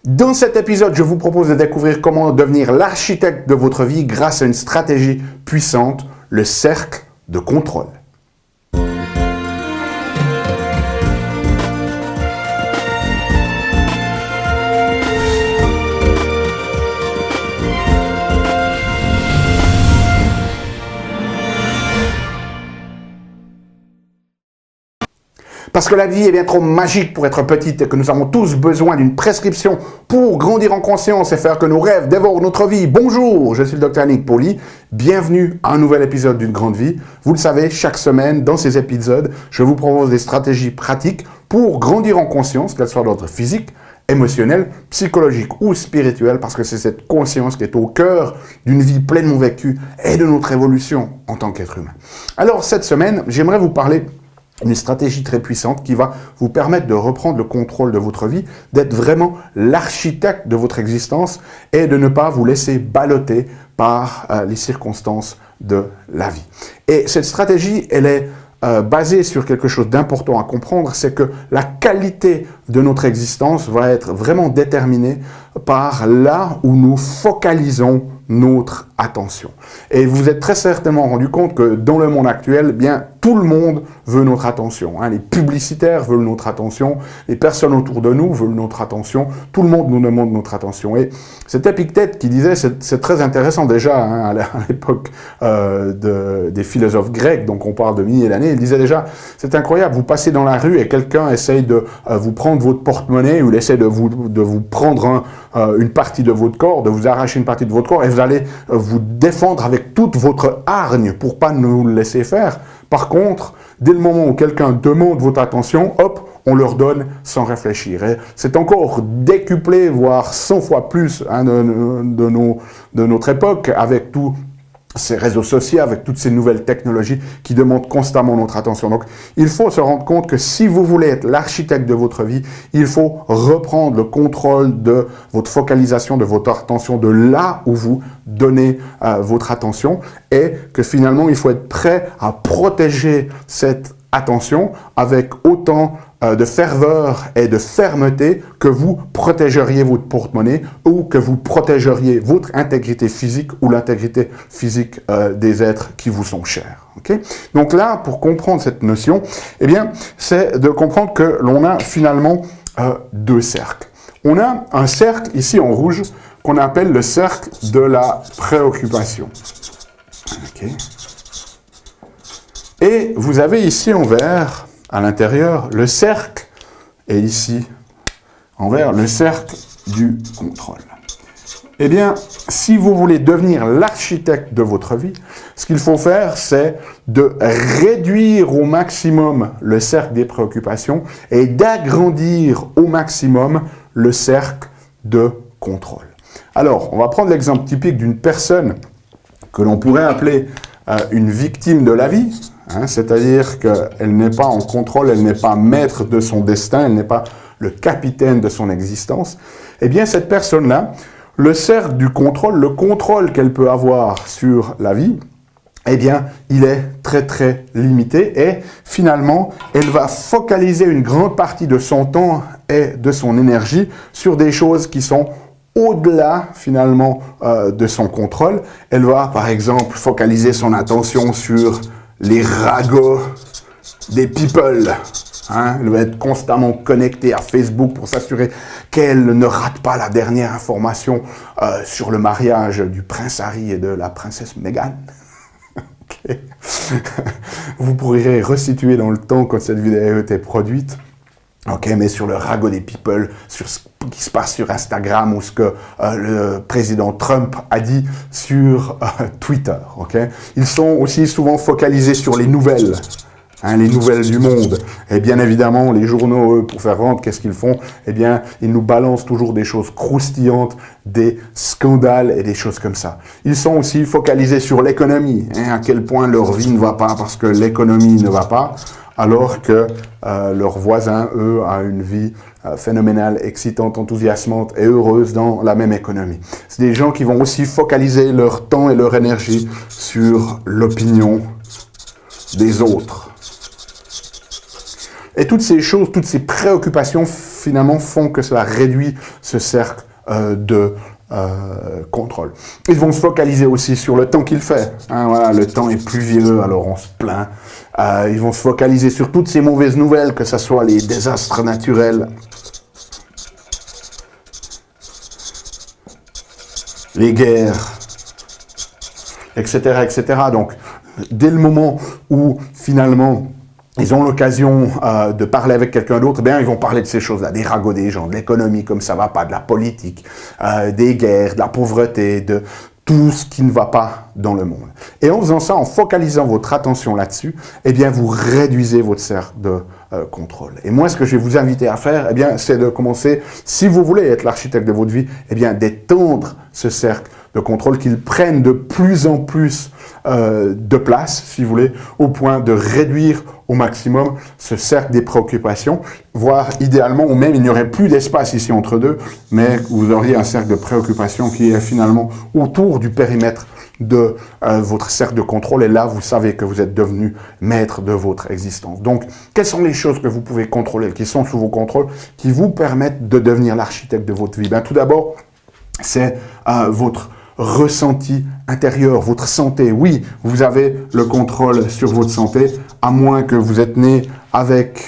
Dans cet épisode, je vous propose de découvrir comment devenir l'architecte de votre vie grâce à une stratégie puissante, le cercle de contrôle. Parce que la vie est bien trop magique pour être petite et que nous avons tous besoin d'une prescription pour grandir en conscience et faire que nos rêves dévorent notre vie. Bonjour, je suis le Dr Annick Pauly. Bienvenue à un nouvel épisode d'une grande vie. Vous le savez, chaque semaine, dans ces épisodes, je vous propose des stratégies pratiques pour grandir en conscience, qu'elles soient d'ordre physique, émotionnel, psychologique ou spirituel, parce que c'est cette conscience qui est au cœur d'une vie pleinement vécue et de notre évolution en tant qu'être humain. Alors, cette semaine, j'aimerais vous parler une stratégie très puissante qui va vous permettre de reprendre le contrôle de votre vie, d'être vraiment l'architecte de votre existence et de ne pas vous laisser balloter par les circonstances de la vie. Et cette stratégie, elle est basée sur quelque chose d'important à comprendre, c'est que la qualité de notre existence va être vraiment déterminée par là où nous focalisons notre attention. Et vous vous êtes très certainement rendu compte que dans le monde actuel, bien tout le monde veut notre attention. Les publicitaires veulent notre attention, les personnes autour de nous veulent notre attention, tout le monde nous demande notre attention. Et c'était Épictète qui disait, c'est très intéressant déjà à l'époque des philosophes grecs, donc on parle de milliers d'années, il disait déjà, c'est incroyable, vous passez dans la rue et quelqu'un essaye de vous prendre votre porte-monnaie ou il essaie de vous prendre une partie de votre corps, de vous arracher une partie de votre corps et vous allez vous défendre avec toute votre hargne pour pas nous le laisser faire. Par contre, dès le moment où quelqu'un demande votre attention, hop, on leur donne sans réfléchir. Et c'est encore décuplé, voire 100 fois plus de notre époque avec tout ces réseaux sociaux, avec toutes ces nouvelles technologies qui demandent constamment notre attention. Donc, il faut se rendre compte que si vous voulez être l'architecte de votre vie, il faut reprendre le contrôle de votre focalisation, de votre attention, de là où vous donnez votre attention et que finalement, il faut être prêt à protéger cette attention avec autant de ferveur et de fermeté que vous protégeriez votre porte-monnaie ou que vous protégeriez votre intégrité physique ou l'intégrité physique des êtres qui vous sont chers. Okay? Donc là, pour comprendre cette notion, eh bien, c'est de comprendre que l'on a finalement deux cercles. On a un cercle ici en rouge qu'on appelle le cercle de la préoccupation. Okay. Et vous avez ici en vert, à l'intérieur, le cercle, et ici, en vert, le cercle du contrôle. Eh bien, si vous voulez devenir l'architecte de votre vie, ce qu'il faut faire, c'est de réduire au maximum le cercle des préoccupations et d'agrandir au maximum le cercle de contrôle. Alors, on va prendre l'exemple typique d'une personne que l'on pourrait appeler une victime de la vie, c'est-à-dire qu'elle n'est pas en contrôle, elle n'est pas maître de son destin, elle n'est pas le capitaine de son existence. Eh bien, cette personne-là, le cercle du contrôle, le contrôle qu'elle peut avoir sur la vie, eh bien, il est très très limité et finalement, elle va focaliser une grande partie de son temps et de son énergie sur des choses qui sont au-delà, finalement, de son contrôle. Elle va, par exemple, focaliser son attention sur les ragots des people. Elle va être constamment connectée à Facebook pour s'assurer qu'elle ne rate pas la dernière information sur le mariage du prince Harry et de la princesse Meghan. Okay. Vous pourrez resituer dans le temps quand cette vidéo a été produite. Ok, mais sur le ragot des people, sur ce qui se passe sur Instagram ou ce que le président Trump a dit sur Twitter. Okay? Ils sont aussi souvent focalisés sur les nouvelles, les nouvelles du monde. Et bien évidemment, les journaux, eux, pour faire vendre, qu'est-ce qu'ils font? Eh bien, ils nous balancent toujours des choses croustillantes, des scandales et des choses comme ça. Ils sont aussi focalisés sur l'économie, à quel point leur vie ne va pas parce que l'économie ne va pas. Alors que leurs voisins, eux, ont une vie phénoménale, excitante, enthousiasmante et heureuse dans la même économie. C'est des gens qui vont aussi focaliser leur temps et leur énergie sur l'opinion des autres. Et toutes ces choses, toutes ces préoccupations finalement font que cela réduit ce cercle de contrôle. Ils vont se focaliser aussi sur le temps qu'il fait. Hein, voilà, le temps est pluvieux, alors on se plaint. Ils vont se focaliser sur toutes ces mauvaises nouvelles, que ce soit les désastres naturels, les guerres, etc., etc. Donc, dès le moment où, finalement, ils ont l'occasion de parler avec quelqu'un d'autre, bien, ils vont parler de ces choses-là, des ragots des gens, de l'économie comme ça va pas, de la politique, des guerres, de la pauvreté, de tout ce qui ne va pas dans le monde. Et en faisant ça, en focalisant votre attention là-dessus, eh bien, vous réduisez votre cercle de contrôle. Et moi, ce que je vais vous inviter à faire, eh bien, c'est de commencer, si vous voulez être l'architecte de votre vie, eh bien, d'étendre ce cercle de contrôle, qu'il prenne de plus en plus de place, si vous voulez, au point de réduire au maximum ce cercle des préoccupations, voire idéalement, ou même il n'y aurait plus d'espace ici entre deux, mais vous auriez un cercle de préoccupation qui est finalement autour du périmètre de votre cercle de contrôle, et là, vous savez que vous êtes devenu maître de votre existence. Donc, quelles sont les choses que vous pouvez contrôler, qui sont sous vos contrôles, qui vous permettent de devenir l'architecte de votre vie? Bien, tout d'abord, c'est votre ressenti intérieur, votre santé. Oui, vous avez le contrôle sur votre santé, à moins que vous êtes né avec,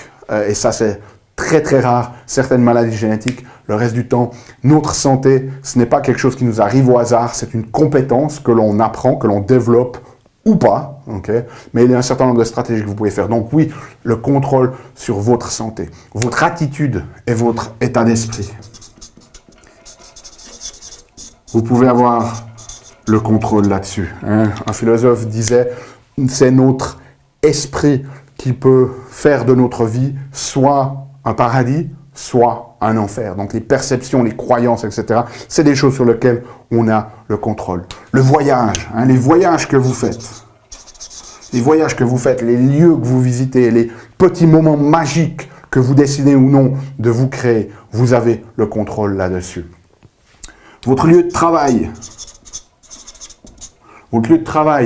et ça c'est très très rare, certaines maladies génétiques. Le reste du temps, notre santé, ce n'est pas quelque chose qui nous arrive au hasard, c'est une compétence que l'on apprend, que l'on développe ou pas, okay? Mais il y a un certain nombre de stratégies que vous pouvez faire. Donc oui, le contrôle sur votre santé, votre attitude et votre état d'esprit. Vous pouvez avoir le contrôle là-dessus. Hein. Un philosophe disait, c'est notre esprit qui peut faire de notre vie soit un paradis, soit un enfer. Donc les perceptions, les croyances, etc., c'est des choses sur lesquelles on a le contrôle. Le voyage, hein, les voyages que vous faites, les lieux que vous visitez, les petits moments magiques que vous décidez ou non de vous créer, vous avez le contrôle là-dessus. Votre lieu de travail,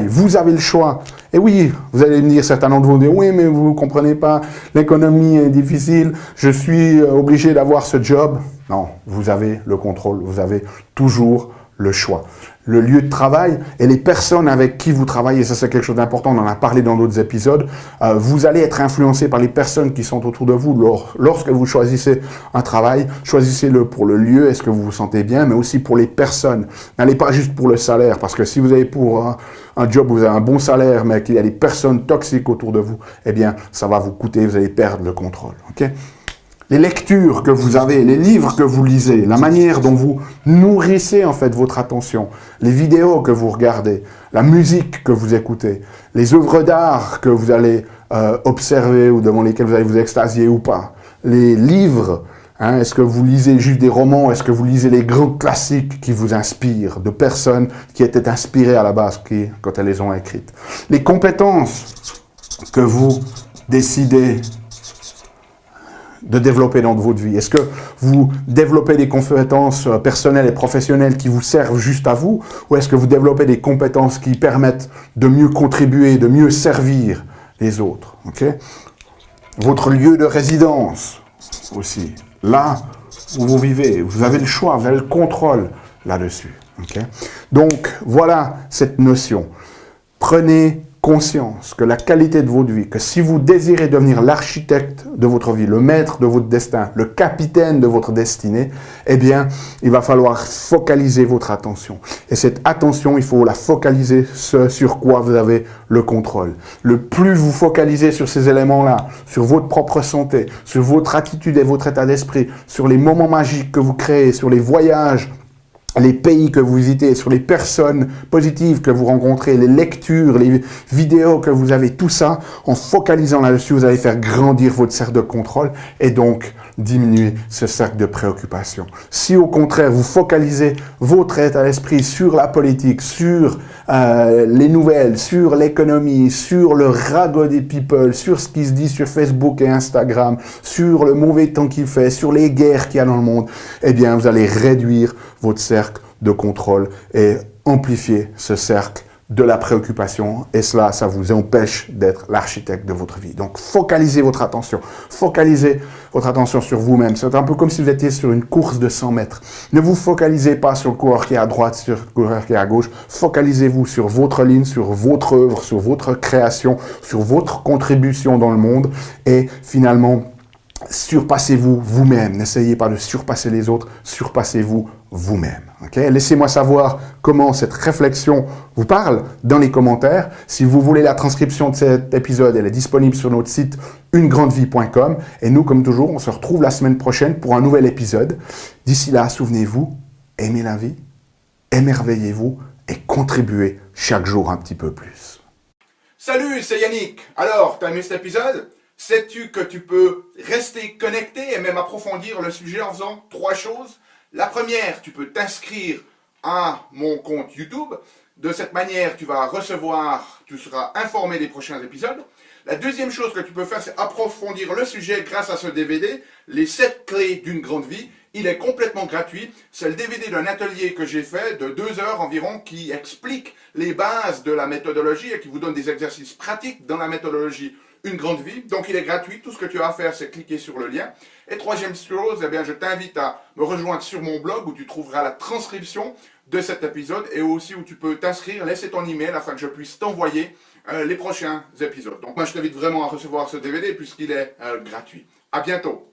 vous avez le choix. Et oui, vous allez me dire, certains d'entre vous dire, oui, mais vous ne comprenez pas, l'économie est difficile, je suis obligé d'avoir ce job. Non, vous avez le contrôle, vous avez toujours le choix. Le lieu de travail et les personnes avec qui vous travaillez, ça c'est quelque chose d'important, on en a parlé dans d'autres épisodes, vous allez être influencé par les personnes qui sont autour de vous. Lorsque vous choisissez un travail, choisissez-le pour le lieu, est-ce que vous vous sentez bien, mais aussi pour les personnes. N'allez pas juste pour le salaire, parce que si vous avez pour un job où vous avez un bon salaire, mais qu'il y a des personnes toxiques autour de vous, eh bien, ça va vous coûter, vous allez perdre le contrôle. Okay? Les lectures que vous avez, les livres que vous lisez, la manière dont vous nourrissez en fait votre attention, les vidéos que vous regardez, la musique que vous écoutez, les œuvres d'art que vous allez observer ou devant lesquelles vous allez vous extasier ou pas, les livres, hein, est-ce que vous lisez juste des romans, est-ce que vous lisez les grands classiques qui vous inspirent, de personnes qui étaient inspirées à la base quand elles les ont écrites, les compétences que vous décidez de développer dans votre vie? Est-ce que vous développez des compétences personnelles et professionnelles qui vous servent juste à vous, ou est-ce que vous développez des compétences qui permettent de mieux contribuer, de mieux servir les autres? Okay? Votre lieu de résidence aussi, là où vous vivez, vous avez le choix, vous avez le contrôle là-dessus. Okay? Donc, voilà cette notion. Prenez conscience que la qualité de votre vie, que si vous désirez devenir l'architecte de votre vie, le maître de votre destin, le capitaine de votre destinée, eh bien, il va falloir focaliser votre attention. Et cette attention, il faut la focaliser sur quoi vous avez le contrôle. Le plus vous focalisez sur ces éléments-là, sur votre propre santé, sur votre attitude et votre état d'esprit, sur les moments magiques que vous créez, sur les voyages, les pays que vous visitez, sur les personnes positives que vous rencontrez, les lectures, les vidéos que vous avez, tout ça, en focalisant là-dessus, vous allez faire grandir votre cercle de contrôle et donc diminuer ce cercle de préoccupation. Si au contraire, vous focalisez votre état d'esprit sur la politique, sur les nouvelles, sur l'économie, sur le ragot des people, sur ce qui se dit sur Facebook et Instagram, sur le mauvais temps qu'il fait, sur les guerres qu'il y a dans le monde, eh bien, vous allez réduire votre cercle de contrôle et amplifier ce cercle de la préoccupation et cela, ça vous empêche d'être l'architecte de votre vie. Donc, focalisez votre attention sur vous-même. C'est un peu comme si vous étiez sur une course de 100 mètres. Ne vous focalisez pas sur le coureur qui est à droite, sur le coureur qui est à gauche. Focalisez-vous sur votre ligne, sur votre œuvre, sur votre création, sur votre contribution dans le monde et finalement, surpassez-vous vous-même. N'essayez pas de surpasser les autres, surpassez-vous vous-même. Okay? Laissez-moi savoir comment cette réflexion vous parle dans les commentaires. Si vous voulez la transcription de cet épisode, elle est disponible sur notre site unegrandevie.com. Et nous, comme toujours, on se retrouve la semaine prochaine pour un nouvel épisode. D'ici là, souvenez-vous, aimez la vie, émerveillez-vous et contribuez chaque jour un petit peu plus. Salut, c'est Yannick. Alors, t'as aimé cet épisode? Sais-tu que tu peux rester connecté et même approfondir le sujet en faisant 3 choses? La première, tu peux t'inscrire à mon compte YouTube. De cette manière, tu seras informé des prochains épisodes. La deuxième chose que tu peux faire, c'est approfondir le sujet grâce à ce DVD, les 7 clés d'une grande vie. Il est complètement gratuit. C'est le DVD d'un atelier que j'ai fait de 2 heures environ qui explique les bases de la méthodologie et qui vous donne des exercices pratiques dans la méthodologie Une grande vie. Donc il est gratuit. Tout ce que tu as à faire, c'est cliquer sur le lien. Et troisième chose, eh bien, je t'invite à me rejoindre sur mon blog où tu trouveras la transcription de cet épisode et aussi où tu peux t'inscrire, laisser ton email afin que je puisse t'envoyer les prochains épisodes. Donc moi, je t'invite vraiment à recevoir ce DVD puisqu'il est gratuit. À bientôt.